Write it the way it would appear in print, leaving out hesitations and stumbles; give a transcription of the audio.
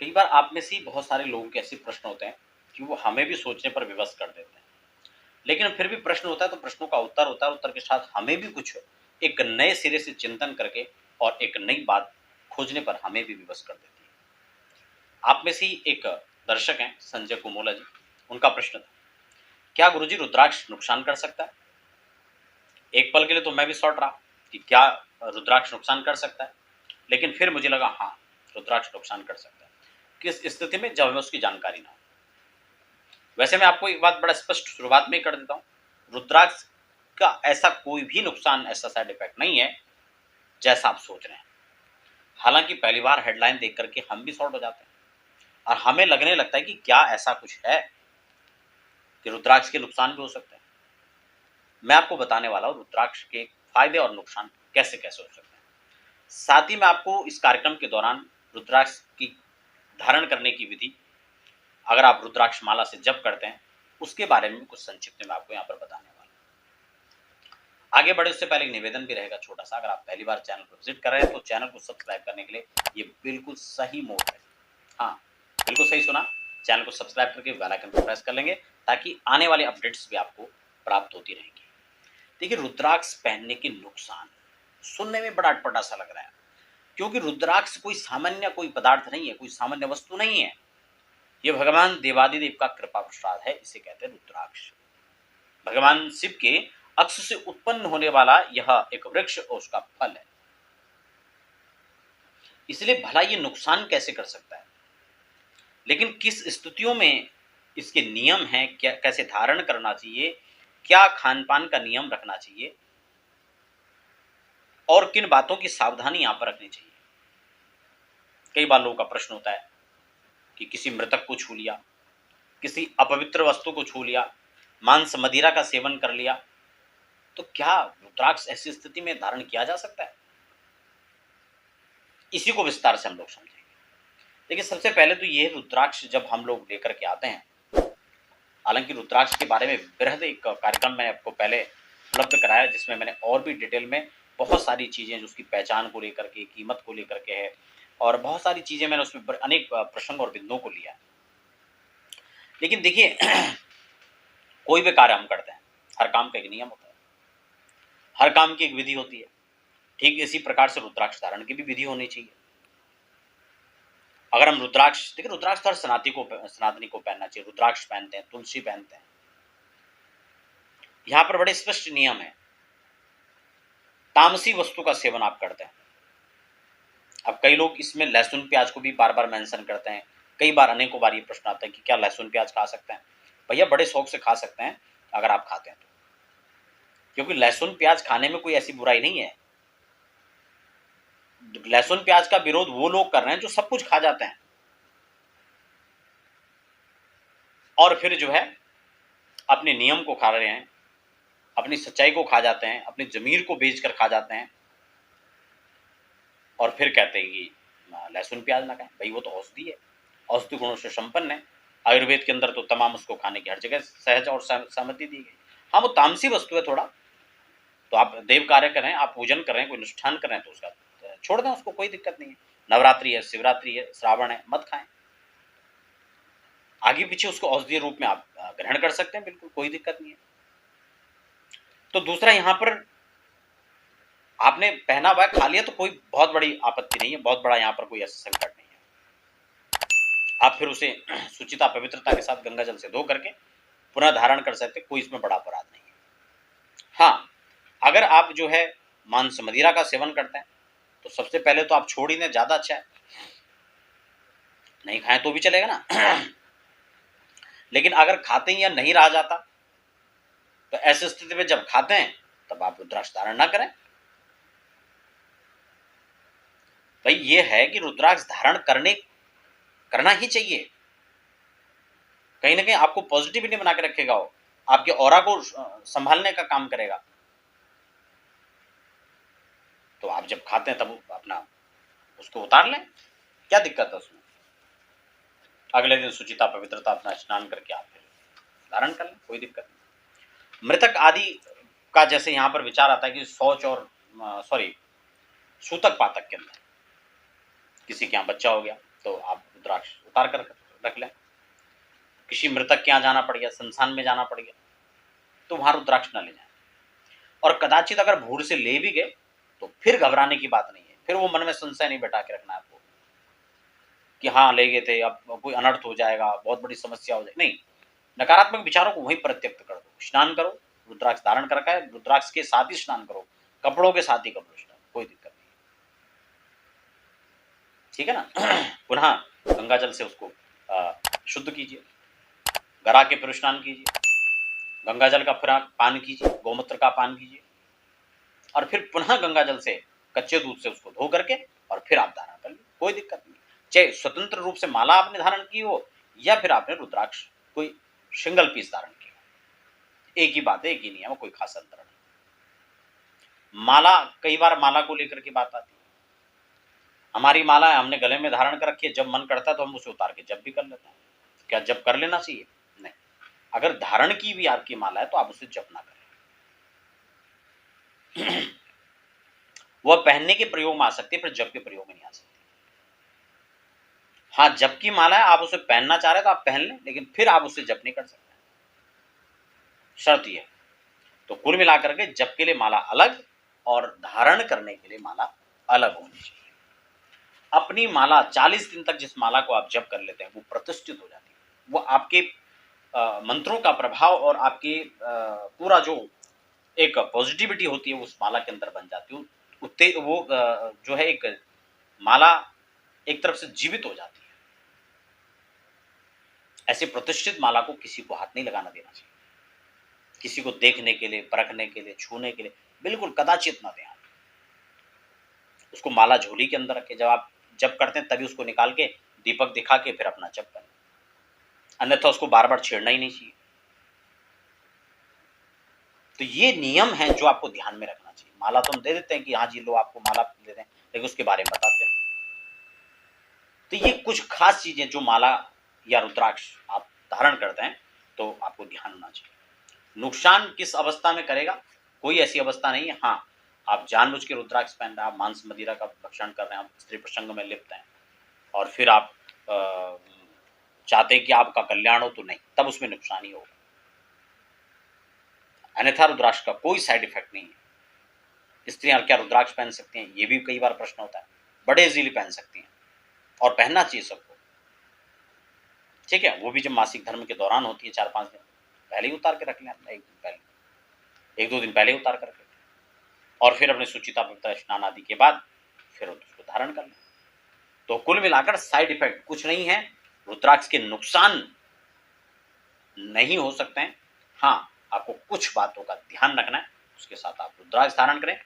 कई बार आप में से ही बहुत सारे लोगों के ऐसे प्रश्न होते हैं कि वो हमें भी सोचने पर विवश कर देते हैं। लेकिन फिर भी प्रश्न होता है तो प्रश्नों का उत्तर होता है, उत्तर के साथ हमें भी कुछ एक नए सिरे से चिंतन करके और एक नई बात खोजने पर हमें भी विवश कर देती है। आप में से ही एक दर्शक हैं संजय कुमोला जी, उनका प्रश्न था, क्या गुरुजी रुद्राक्ष नुकसान कर सकता है? एक पल के लिए तो मैं भी सौट रहा कि क्या रुद्राक्ष नुकसान कर सकता है, लेकिन फिर मुझे लगा हाँ, रुद्राक्ष नुकसान कर सकता है। किस स्थिति में? जब हमें उसकी जानकारी ना हो। वैसे मैं आपको एक बात बड़ा स्पष्ट शुरुआत में ही कर देता हूँ, रुद्राक्ष का ऐसा कोई भी नुकसान, ऐसा साइड इफेक्ट नहीं है जैसा आप सोच रहे हैं। हालांकि पहली बार हेडलाइन देख करके हम भी शॉर्ट हो जाते हैं और हमें लगने लगता है कि क्या ऐसा कुछ है कि रुद्राक्ष के नुकसान भी हो सकते हैं। मैं आपको बताने वाला हूँ रुद्राक्ष के फायदे और नुकसान कैसे कैसे हो सकते हैं। साथ ही मैं आपको इस कार्यक्रम के दौरान रुद्राक्ष की धारण करने की विधि, अगर आप रुद्राक्ष माला से जप करते हैं, उसके बारे में कुछ संक्षिप्त में आपको यहाँ पर बताने वाला हूं। आगे बढ़े उससे पहले एक निवेदन भी रहेगा छोटा सा, अगर आप पहली बार चैनल को विजिट कर रहे हैं तो चैनल को सब्सक्राइब करने के लिए ये बिल्कुल सही मोड है। हाँ, बिल्कुल सही सुना, चैनल को सब्सक्राइब करके बेल आइकन को प्रेस कर लेंगे ताकि आने वाले अपडेट्स भी आपको प्राप्त होती रहेंगी। देखिए, रुद्राक्ष पहनने के नुकसान सुनने में बड़ा अटपटा सा लग रहा है, क्योंकि रुद्राक्ष कोई सामान्य कोई पदार्थ नहीं है, कोई सामान्य वस्तु नहीं है। ये भगवान देवादिदेव का कृपा प्रसाद है, इसे कहते हैं रुद्राक्ष। भगवान शिव के अक्ष से उत्पन्न होने वाला यह एक वृक्ष और उसका फल है। इसलिए भला ये नुकसान कैसे कर सकता है, लेकिन किस स्थितियों में इसके नियम हैं, क्या कैसे धारण करना चाहिए, क्या खान पान का नियम रखना चाहिए और किन बातों की सावधानी यहां पर रखनी चाहिए। कई बार लोगों का प्रश्न होता है कि किसी मृतक को छू लिया, किसी अपवित्र वस्तु को छू लिया, मांस मदिरा का सेवन कर लिया, तो क्या रुद्राक्ष ऐसी स्थिति में धारण किया जा सकता है? इसी को विस्तार से हम लोग समझेंगे। देखिए, सबसे पहले तो ये रुद्राक्ष जब हम लोग लेकर के आते हैं, हालांकि रुद्राक्ष के बारे में बृहद एक कार्यक्रम मैंने आपको पहले उपलब्ध कराया, जिसमें मैंने और भी डिटेल में बहुत सारी चीजें जो उसकी पहचान को लेकर के, कीमत को लेकर के है, और बहुत सारी चीजें मैंने उसमें अनेक प्रसंग और बिंदुओं को लिया। लेकिन देखिए, कोई भी कार्य हम करते हैं, हर काम का एक नियम होता है, हर काम की एक विधि होती है। ठीक इसी प्रकार से रुद्राक्ष धारण की भी विधि होनी चाहिए। अगर हम रुद्राक्ष, देखिए रुद्राक्ष तो हर सनातनी को पहनना चाहिए। रुद्राक्ष पहनते हैं, तुलसी पहनते हैं, यहां पर बड़े स्पष्ट नियम है। तामसी वस्तु का सेवन आप करते हैं। अब कई लोग इसमें लहसुन प्याज को भी बार बार मेंशन करते हैं। कई बार अनेकों बार ये प्रश्न आता है कि क्या लहसुन प्याज खा सकते हैं? भैया, बड़े शौक से खा सकते हैं अगर आप खाते हैं तो, क्योंकि लहसुन प्याज खाने में कोई ऐसी बुराई नहीं है। लहसुन प्याज का विरोध वो लोग कर रहे हैं जो सब कुछ खा जाते हैं और फिर जो है अपने नियम को खा रहे हैं, अपनी सच्चाई को खा जाते हैं, अपनी जमीर को बेचकर खा जाते हैं और फिर कहते हैं कि लहसुन प्याज ना खाएं। भाई, वो तो औषधि है, औषधि गुणों से संपन्न है। आयुर्वेद के अंदर तो तमाम उसको खाने की हर जगह सहज और सहमति दी गई। हाँ, वो तामसी वस्तु है थोड़ा, तो आप देव कार्य करें, आप पूजन करें, कोई अनुष्ठान करें तो उसका छोड़ दें, उसको कोई दिक्कत नहीं है। नवरात्रि है, शिवरात्रि है, श्रावण है, मत खाएं। आगे पीछे उसको औषधीय रूप में आप ग्रहण कर सकते हैं, बिल्कुल कोई दिक्कत नहीं है। तो दूसरा, यहां पर आपने पहना हुआ है, खा लिया तो कोई बहुत बड़ी आपत्ति नहीं है, बहुत बड़ा यहाँ पर कोई ऐसा संकट नहीं है। आप फिर उसे सुचिता पवित्रता के साथ गंगा जल से धो करके पुनः धारण कर सकते, कोई इसमें बड़ा अपराध नहीं है। हाँ, अगर आप जो है मांस मदिरा का सेवन करते हैं तो सबसे पहले तो आप छोड़ ही दें, ज्यादा अच्छा है। नहीं खाएं तो भी चलेगा ना लेकिन अगर खाते हैं या नहीं रहा जाता तो ऐसी स्थिति में जब खाते हैं तब आप रुद्राक्ष धारण ना करें। भाई, ये है कि रुद्राक्ष धारण करना ही चाहिए। कहीं ना कहीं आपको पॉजिटिविटी बना के रखेगा, वो आपके ऑरा को संभालने का काम करेगा। तो आप जब खाते हैं तब अपना उसको उतार लें, क्या दिक्कत है उसमें। अगले दिन सुचिता पवित्रता अपना स्नान करके आप फिर धारण कर लें, कोई दिक्कत नहीं। मृतक आदि का जैसे यहाँ पर विचार आता है कि शौच और सूतक पातक के अंदर किसी के यहाँ बच्चा हो गया, तो आप रुद्राक्ष उतार कर रख लें। किसी मृतक के यहाँ जाना पड़ गया, शमशान में जाना पड़ गया, तो वहां रुद्राक्ष न ले जाए। और कदाचित अगर भूल से ले भी गए तो फिर घबराने की बात नहीं है, फिर वो मन में संशय नहीं बैठा के रखना है आपको कि हाँ ले गए थे, अब कोई अनर्थ हो जाएगा, बहुत बड़ी समस्या हो जाएगी, नहीं। नकारात्मक विचारों को वहीं परित्यक्त कर दो, स्नान करो, रुद्राक्ष धारण कर रखा है, रुद्राक्ष के साथ ही स्नान करो, कपड़ों के साथ ही करो स्नान, कोई दिक्कत नहीं, ठीक है ना। पुनः गंगा जल से उसको शुद्ध कीजिए, गरा के फिर स्नान कीजिए, गंगा जल का फिर पान कीजिए, गोमूत्र का पान कीजिए, और फिर पुनः गंगा जल से कच्चे दूध से उसको धो करके और फिर आप धारण कर लीजिए, कोई दिक्कत नहीं। चाहे स्वतंत्र रूप से माला आपने धारण की हो या फिर आपने रुद्राक्ष कोई सिंगल पीस धारण किया, एक ही बात है, एक ही नियम, कोई खास अंतर नहीं। माला, कई बार माला को लेकर के बात आती है, हमारी माला है, हमने गले में धारण कर रखी है, जब मन करता है तो हम उसे उतार के जब भी कर लेते हैं, क्या जब कर लेना चाहिए? नहीं। अगर धारण की भी आपकी माला है तो आप उसे जप ना करें। वह पहनने के प्रयोग में आ सकती है, फिर जप के प्रयोग में नहीं आ सकती। हाँ, जप की माला है, आप उसे पहनना चाह रहे हैं तो आप पहन लें, लेकिन फिर आप उसे जप नहीं कर सकते, शर्त यह। तो कुल मिलाकर के जप के लिए माला अलग और धारण करने के लिए माला अलग होनी चाहिए। अपनी माला 40 दिन तक जिस माला को आप जप कर लेते हैं वो प्रतिष्ठित हो जाती है, वो आपके मंत्रों का प्रभाव और आपकी पूरा जो एक पॉजिटिविटी होती है उस माला के अंदर बन जाती है, वो जो है एक माला एक तरफ से जीवित हो जाती है। ऐसी प्रतिष्ठित माला को किसी को हाथ नहीं लगाना देना चाहिए, किसी को देखने के लिए, परखने के लिए, छूने के लिए बिल्कुल कदाचित ना दें। उसको माला झोली के अंदर रखें, जब आप जप करते हैं तभी उसको निकाल के दीपक दिखा के फिर अपना जप करें, अन्यथा उसको बार बार छेड़ना ही नहीं चाहिए। तो ये नियम है जो आपको ध्यान में रखना चाहिए। माला तो हम दे देते हैं कि हाँ जी लो आपको माला दे दें, लेकिन उसके बारे में बताते हैं। तो ये कुछ खास चीजें जो माला या रुद्राक्ष आप धारण करते हैं तो आपको ध्यान होना चाहिए। नुकसान किस अवस्था में करेगा, कोई ऐसी अवस्था नहीं है। हाँ, आप जानबूझ के रुद्राक्ष पहन रहे हैं, आप मांस मदिरा का भक्षण कर रहे हैं, आप स्त्री प्रसंग में लिप्त हैं और फिर आप चाहते हैं कि आपका कल्याण हो, तो नहीं, तब उसमें नुकसान ही होगा। अन्यथा रुद्राक्ष का कोई साइड इफेक्ट नहीं है। स्त्रियां क्या रुद्राक्ष पहन सकती हैं, ये भी कई बार प्रश्न होता है। बड़े इजीली पहन सकती हैं और पहनना चाहिए सबको, ठीक है। वो भी जब मासिक धर्म के दौरान होती है 4-5 दिन पहले ही उतार के रख लें, एक दिन पहले, 1-2 दिन पहले उतार कर रखें और फिर अपने सुचिता पवित्र स्नान आदि के बाद फिर उसको धारण कर लें। तो कुल मिलाकर साइड इफेक्ट कुछ नहीं है, रुद्राक्ष के नुकसान नहीं हो सकते हैं। हाँ, आपको कुछ बातों का ध्यान रखना है, उसके साथ आप रुद्राक्ष धारण करें।